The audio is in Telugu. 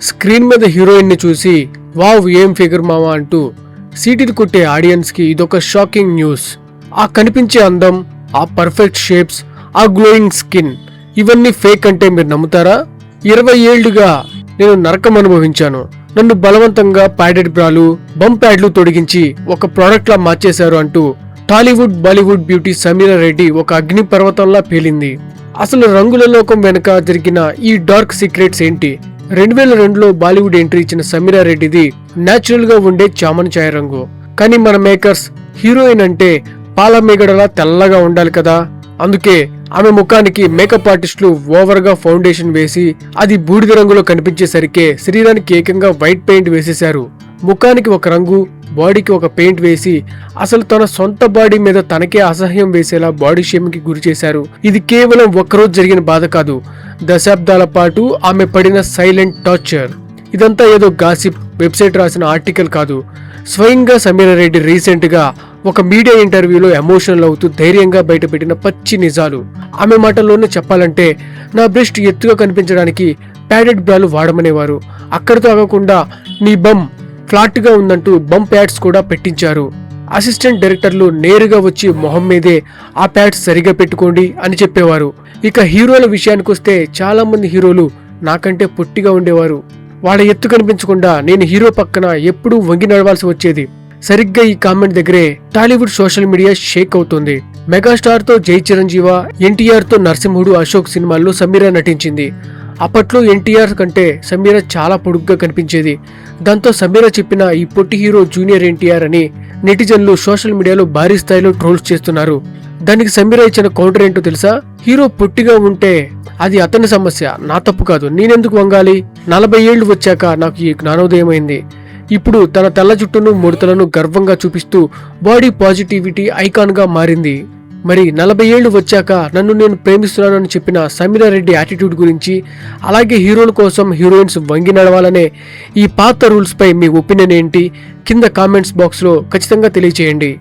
స్క్రీన్ మీద హీరోయిన్ ని చూసి వావ్ ఏం ఫిగర్ మావా అంటూ సీటీలు కొట్టే ఆడియన్స్ కి ఇదొక షాకింగ్ న్యూస్. ఆ కనిపించే అందం, ఆ పర్ఫెక్ట్ షేప్స్, ఆ గ్లోయింగ్ స్కిన్ ఇవన్నీ ఫేక్ అంటే మీరు నమ్ముతారా? 20 ఏళ్లుగా నేను నరకం అనుభవించాను. నన్ను బలవంతంగా ప్యాడెడ్ బ్రాలు, బంప్ ప్యాడ్లు తొడిగించి ఒక ప్రోడక్ట్ లా మార్చేశారు అంటూ టాలీవుడ్ బాలీవుడ్ బ్యూటీ సమీరా రెడ్డి ఒక అగ్ని పర్వతంలా పేలింది. అసలు రంగుల లోకం వెనుక జరిగిన ఈ డార్క్ సీక్రెట్స్ ఏంటి? 2002లో బాలీవుడ్ ఎంట్రీ ఇచ్చిన సమీరా రెడ్డిది నేచురల్ గా ఉండే చామన్ ఛాయ రంగు. కానీ మన మేకర్స్ హీరోయిన్ అంటే పాల మేగడలా తెల్లగా ఉండాలి కదా. అందుకే ఆమె ముఖానికి మేకప్ ఆర్టిస్టులు ఓవర్ గా ఫౌండేషన్ వేసి అది బూడిద రంగులో కనిపించేసరికి శరీరానికి ఏకంగా వైట్ పెయింట్ వేసేశారు. ముఖానికి ఒక రంగు, బాడీకి ఒక పెయింట్ వేసి అసలు తన సొంత బాడీ మీద తనకే అసహ్యం వేసేలా బాడీ షేమింగ్ కి గురి చేశారు. ఇది కేవలం ఒక్కరోజు జరిగిన బాధ కాదు, దశాబ్దాల పాటు ఆమె పడిన సైలెంట్ టార్చర్. ఇదంతా ఏదో గాసిప్ వెబ్సైట్ రాసిన ఆర్టికల్ కాదు. స్వయంగా సమీరా రెడ్డి రీసెంట్ గా ఒక మీడియా ఇంటర్వ్యూలో ఎమోషనల్ అవుతూ ధైర్యంగా బయటపెట్టిన పచ్చి నిజాలు. ఆమె మాటల్లోనే చెప్పాలంటే, నా బ్రెస్ట్ ఎత్తుగా కనిపించడానికి ప్యాడెడ్ బ్రాలు వాడమనేవారు. అక్కడితో ఆగకుండా నీ బమ్ ఫ్లాట్ గా ఉందంటూ బంప్ ప్యాడ్స్ కూడా పెట్టించారు. అసిస్టెంట్ డైరెక్టర్లు నేరుగా వచ్చి మొహం మీదే ఆ ప్యాడ్స్ సరిగా పెట్టుకోండి అని చెప్పేవారు. ఇక హీరోల విషయానికి వస్తే చాలా మంది హీరోలు నాకంటే పొట్టిగా ఉండేవారు. వాళ్ళ ఎత్తు కనిపించకుండా నేను హీరో పక్కన ఎప్పుడూ వంగి నడవాల్సి వచ్చేది. సరిగ్గా ఈ కామెంట్ దగ్గరే టాలీవుడ్ సోషల్ మీడియా షేక్ అవుతుంది. మెగాస్టార్ తో జై చిరంజీవ, ఎన్టీఆర్ తో నరసింహుడు, అశోక్ సినిమాల్లో సమీరా నటించింది. అప్పట్లో ఎన్టీఆర్ కంటే సమీరా చాలా పొడుగ్గా కనిపించేది. దాంతో సమీరా చెప్పిన ఈ పొట్టి హీరో జూనియర్ ఎన్టీఆర్ అని నెటిజన్లు సోషల్ మీడియాలో భారీ స్థాయిలో ట్రోల్స్ చేస్తున్నారు. దానికి సమీరా ఇచ్చిన కౌంటర్ ఏంటో తెలుసా? హీరో పొట్టిగా ఉంటే అది అతని సమస్య, నా తప్పు కాదు, నేనెందుకు వంగాలి? 40 ఏళ్లు వచ్చాక నాకు ఈ జ్ఞానోదయమైంది. ఇప్పుడు తన తెల్ల జుట్టును, ముడతలను గర్వంగా చూపిస్తూ బాడీ పాజిటివిటీ ఐకాన్ గా మారింది. మరి 40 ఏళ్లు వచ్చాక నన్ను నేను ప్రేమిస్తున్నానని చెప్పిన సమీరా రెడ్డి యాటిట్యూడ్ గురించి, అలాగే హీరోల కోసం హీరోయిన్స్ వంగి నడవాలనే ఈ పాత రూల్స్ పై మీ ఒపీనియన్ ఏంటి? కింద కామెంట్స్ బాక్స్ లో ఖచ్చితంగా తెలియచేయండి.